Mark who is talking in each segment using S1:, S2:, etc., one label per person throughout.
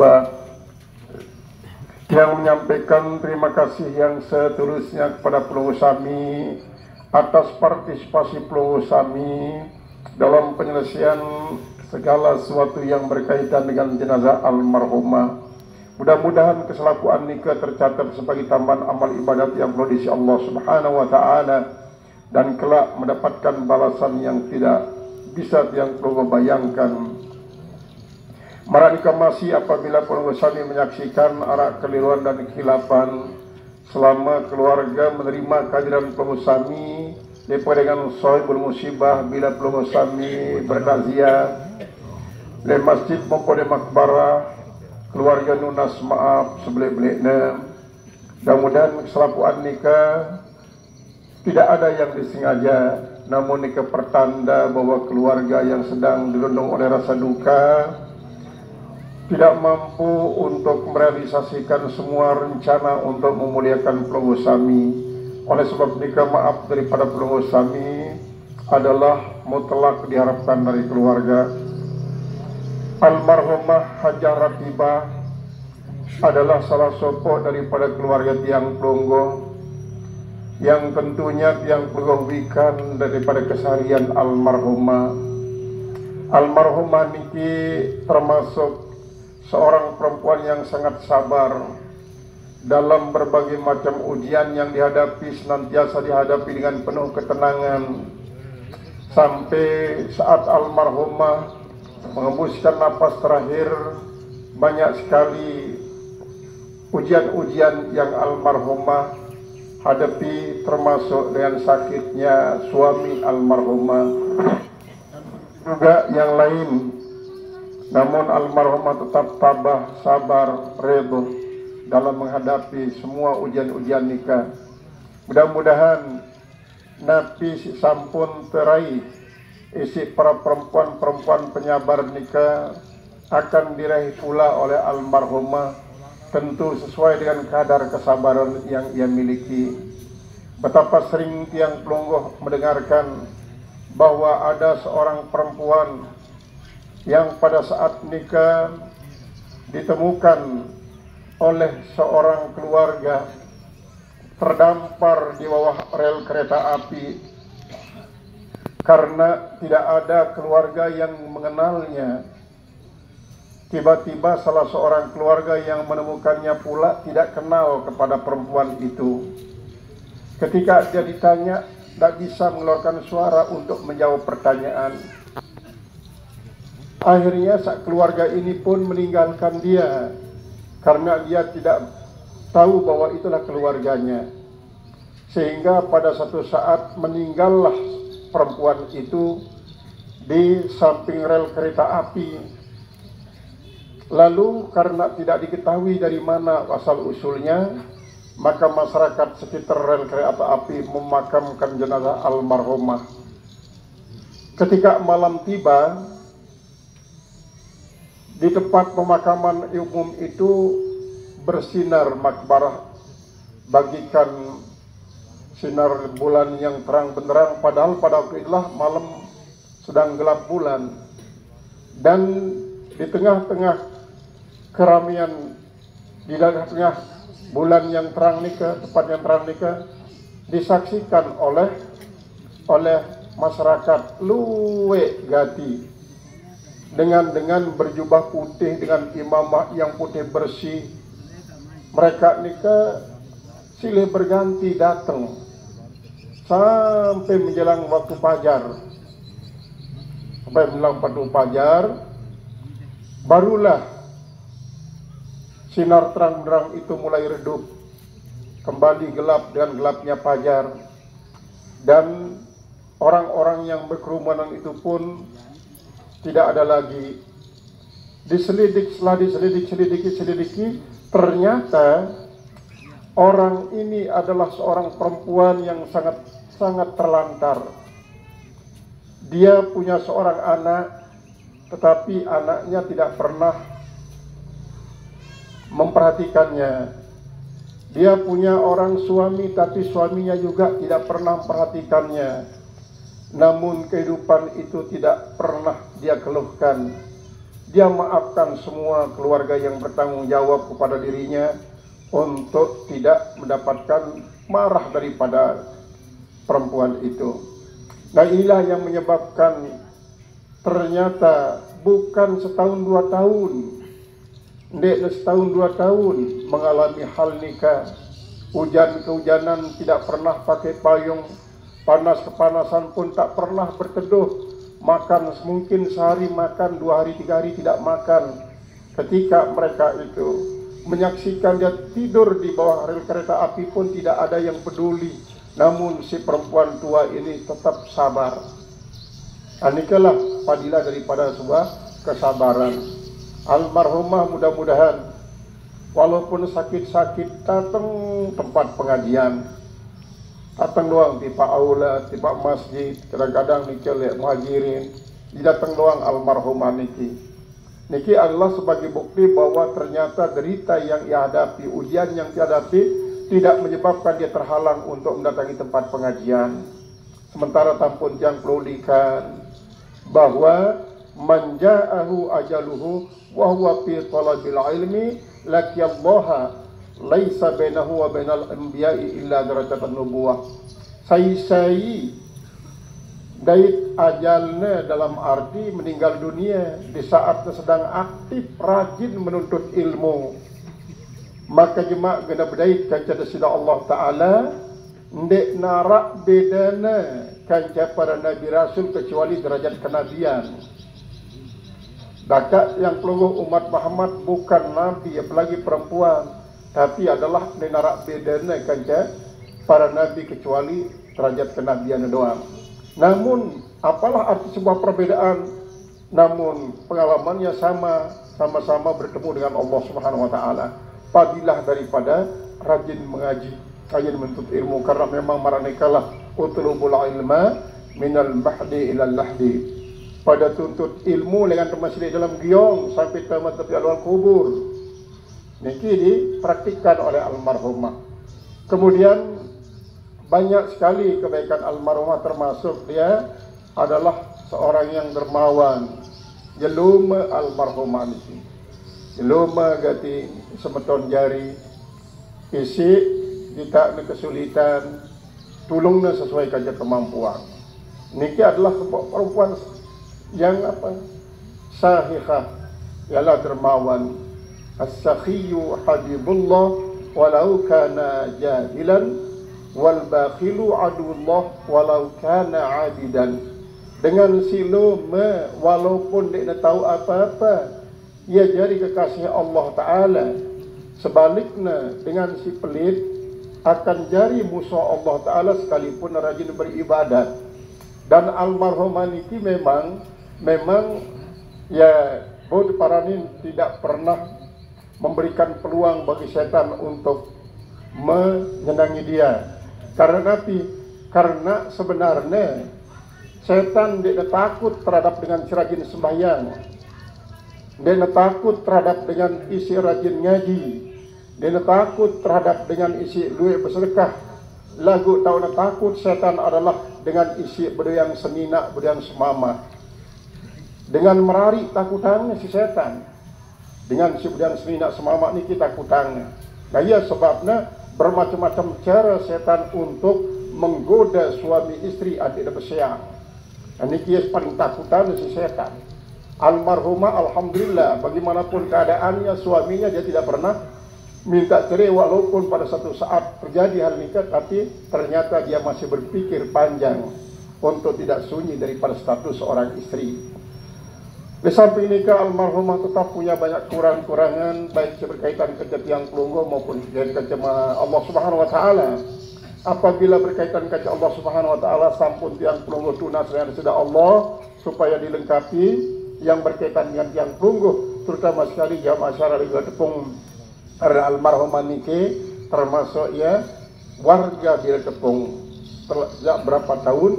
S1: musibah, yang menyampaikan terima kasih yang seterusnya kepada pelunggu Sami atas partisipasi pelunggu Sami dalam penyelesaian segala sesuatu yang berkaitan dengan jenazah almarhumah. Mudah-mudahan keselakuan nikah tercatat sebagai tambahan amal ibadat yang perlu diisi Allah Subhanahu wa taala dan kelak mendapatkan balasan yang tidak bisa yang perlu membayangkan. Maranika masih apabila pelunggu Sami menyaksikan arah keliruan dan kekhilafan selama keluarga menerima kehadiran pelunggu Sami daripada dengan sahibul musibah bila pelunggu Sami bertakziah di masjid maupun di makbarah, keluarga nunas maaf sebelik-beliknya. Mudah-mudahan keselakuan nikah tidak ada yang disengaja, namun nikah pertanda bahwa keluarga yang sedang dirundung oleh rasa duka tidak mampu untuk merealisasikan semua rencana untuk memuliakan pelunggu Sami. Oleh sebab nikah maaf daripada pelunggu Sami adalah mutlak diharapkan dari keluarga. Almarhumah Hajah Ratibah adalah salah sosok daripada keluarga tiang pelunggu yang tentunya tiang pelunggu wikan daripada keseharian almarhumah. Almarhumah niki termasuk seorang perempuan yang sangat sabar dalam berbagai macam ujian yang dihadapi, senantiasa dihadapi dengan penuh ketenangan sampai saat almarhumah mengembuskan napas terakhir. Banyak sekali ujian-ujian yang almarhumah hadapi, termasuk dengan sakitnya suami almarhumah juga yang lain. Namun almarhumah tetap tabah, sabar, redha dalam menghadapi semua ujian-ujian nikah. Mudah-mudahan napi sampun terai isi para perempuan-perempuan penyabar nikah akan diraih pula oleh almarhumah, tentu sesuai dengan kadar kesabaran yang ia miliki. Betapa sering tiang pelungguh mendengarkan bahwa ada seorang perempuan yang pada saat nikah ditemukan oleh seorang keluarga terdampar di bawah rel kereta api karena tidak ada keluarga yang mengenalnya. Tiba-tiba salah seorang keluarga yang menemukannya pula tidak kenal kepada perempuan itu. Ketika dia ditanya, tidak bisa mengeluarkan suara untuk menjawab pertanyaan. Akhirnya keluarga ini pun meninggalkan dia karena dia tidak tahu bahwa itulah keluarganya. Sehingga pada satu saat meninggallah perempuan itu di samping rel kereta api. Lalu karena tidak diketahui dari mana asal usulnya, maka masyarakat sekitar rel kereta api memakamkan jenazah almarhumah. Ketika malam tiba, di tempat pemakaman umum itu bersinar makbarah bagikan sinar bulan yang terang benderang, padahal pada waktu itulah malam sedang gelap bulan. Dan di tengah-tengah keramaian, di tengah bulan yang terang nikah, tempat yang terang nikah, disaksikan oleh masyarakat luwe gati dengan berjubah putih, dengan imamah yang putih bersih. Mereka nikah silih berganti datang sampai menjelang waktu fajar. Sampai menjelang waktu fajar, barulah sinar terang-terang itu mulai redup, kembali gelap dengan gelapnya fajar. Dan orang-orang yang berkerumunan itu pun tidak ada lagi. Setelah diselidiki, ternyata orang ini adalah seorang perempuan yang sangat terlantar. Dia punya seorang anak, tetapi anaknya tidak pernah memperhatikannya. Dia punya orang suami, tapi suaminya juga tidak pernah memperhatikannya. Namun kehidupan itu tidak pernah dia keluhkan. dia maafkan semua keluarga yang bertanggung jawab kepada dirinya untuk tidak mendapatkan marah daripada perempuan itu. Nah, inilah yang menyebabkan ternyata bukan setahun 2 tahun, ndek setahun 2 tahun mengalami hal nikah. Hujan-kehujanan tidak pernah pakai payung, panas-kepanasan pun tak pernah berteduh. Makan mungkin sehari makan, 2 hari 3 hari tidak makan. Ketika mereka itu menyaksikan dia tidur di bawah rel kereta api pun tidak ada yang peduli. Namun si perempuan tua ini tetap sabar. Anikalah fadilah daripada sebuah kesabaran. Almarhumah mudah-mudahan walaupun sakit-sakit datang tempat pengajian, datang doang di Pak Aula, di Pak Masjid, kadang-kadang di Celek Muhajirin, datang doang almarhumah Niki adalah sebagai bukti bahwa ternyata derita yang ia hadapi, ujian yang ia hadapi tidak menyebabkan dia terhalang untuk mendatangi tempat pengajian. Sementara tampun yang perlu dikan bahwa manja'ahu ajaluhu wa huwa fi talabil ilmi laqiyallaha laisa bainahu wa bainal anbiya'i illa darajatan nubuwah. Sai dait ajalnya dalam arti meninggal dunia di saat sedang aktif rajin menuntut ilmu. Maka jemaah gena berdait kanca desida Allah Ta'ala ndek narak bedana kanca para nabi rasul kecuali derajat kenabian. Dakat yang pelungguh umat Muhammad bukan nabi apalagi perempuan, tapi adalah ndek narak bedana kanca para nabi kecuali derajat kenabian doang. Namun apalah arti sebuah perbedaan, namun pengalamannya sama-sama bertemu dengan Allah Subhanahu wa taala. Fadilah daripada rajin mengaji, rajin menuntut ilmu, karena memang maranekalah utlubul ilma minal mahdi ilal lahdi. Pada tuntut ilmu dengan termasuk dalam giong sampai tamat tepi alam kubur. Niki dipraktikkan oleh almarhumah. Kemudian banyak sekali kebaikan almarhumah, termasuk dia adalah seorang yang dermawan. Jeluma almarhumah ini, jeluma gati semeton jari, isi kita ada kesulitan, tulungnya sesuai kaca kemampuan. Niki adalah perempuan yang sahihah, ialah dermawan. As-sakhiyu habibullah walau kana jahilan wal bakhilu aduullah walau kana abidan. Dengan si loma walaupun dia tahu apa-apa, ia jadi kekasih Allah Ta'ala. Sebaliknya dengan si pelit akan jadi musuh Allah Ta'ala sekalipun rajin beribadat. Dan almarhumah niki memang ya Bud Paranin tidak pernah memberikan peluang bagi setan untuk menyenangi dia. Karena sebenarnya setan dia takut terhadap dengan si rajin sembahyang, dia takut terhadap dengan isi rajin ngaji, dia takut terhadap dengan isi duit bersedekah. Lagu tahu nak takut setan adalah dengan isi berduyang senina, berduyang semama. Dengan merari takutannya si setan, dengan si berduyang senina semama ni kita takutangnya. Nah ia sebabnya bermacam-macam cara setan untuk menggoda suami istri adik dan bersiang. Ini kias paling takutan si setan. Almarhumah alhamdulillah bagaimanapun keadaannya suaminya dia tidak pernah minta cerai, walaupun pada satu saat terjadi hal nikah, tapi ternyata dia masih berpikir panjang untuk tidak sunyi daripada status seorang istri. Di samping nikah, almarhumah tetap punya banyak kurang-kurangan, baik berkaitan kerja tiang pelunggu maupun kerja Allah Subhanahu wa taala. Apabila berkaitan kerja Allah Subhanahu wa taala, sampun tiang pelunggu tunas dengan sudah Allah supaya dilengkapi yang berkaitan dengan tiang pelunggu, terutama sekali jamaah syar'i Tepung almarhumah niki, termasuk ya warga di Tepung sejak berapa tahun,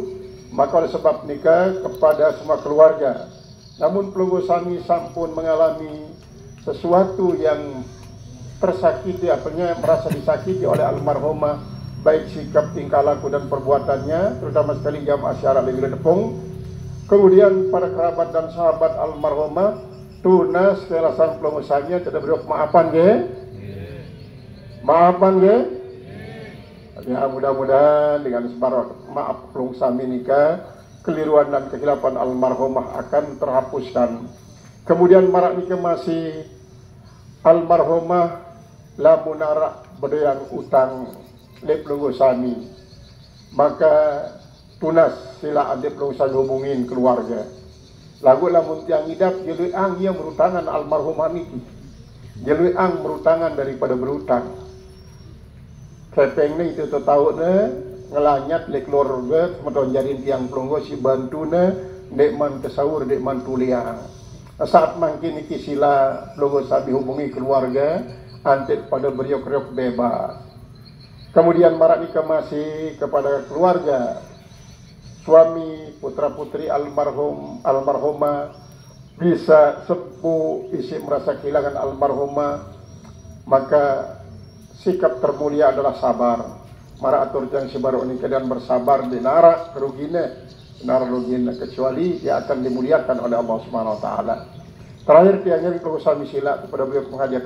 S1: maka oleh sebab nikah kepada semua keluarga. Namun pelunggu sami sampun mengalami sesuatu yang tersakiti, apanya merasa disakiti oleh almarhumah, baik sikap tingkah laku dan perbuatannya, terutama sekali jamaah syar'i Tepung. Kemudian para kerabat dan sahabat almarhumah tunas kelasan pelongosanya tidak beri maafan ge, maafan ge. Ya mudah-mudahan dengan sebar maaf pelongosami nikah, keliruan dan kehilapan almarhumah akan terhapuskan. Kemudian marak nikah masih almarhumah lamun arak berdayang utang lep pelongosami, maka tunas sila adik pelongosami hubungin keluarga. Lagu lamun tiang idap jelui ang ia berutangan almarhumah niki, jelui ang berutangan daripada berutang. Kepeng ni itu tahu ne ngelanyat lek keluarga medon jarin tiang pelonggo si bantu ne dek man kesawur dek man tuliang. Saat mangkin iki sila pelonggo sabi hubungi keluarga antet pada beriok-riok bebas. Kemudian marak nikah masih kepada keluarga suami putra putri almarhumah bisa sepuh isi merasa kehilangan almarhumah, maka sikap termulia adalah sabar. Mara atur yang sebaru ini keadaan bersabar di nara kerugina, kecuali dia akan dimuliakan oleh Allah Subhanahu Wa Taala. Terakhir tiangnya berusaha misila kepada beliau menghadiahkan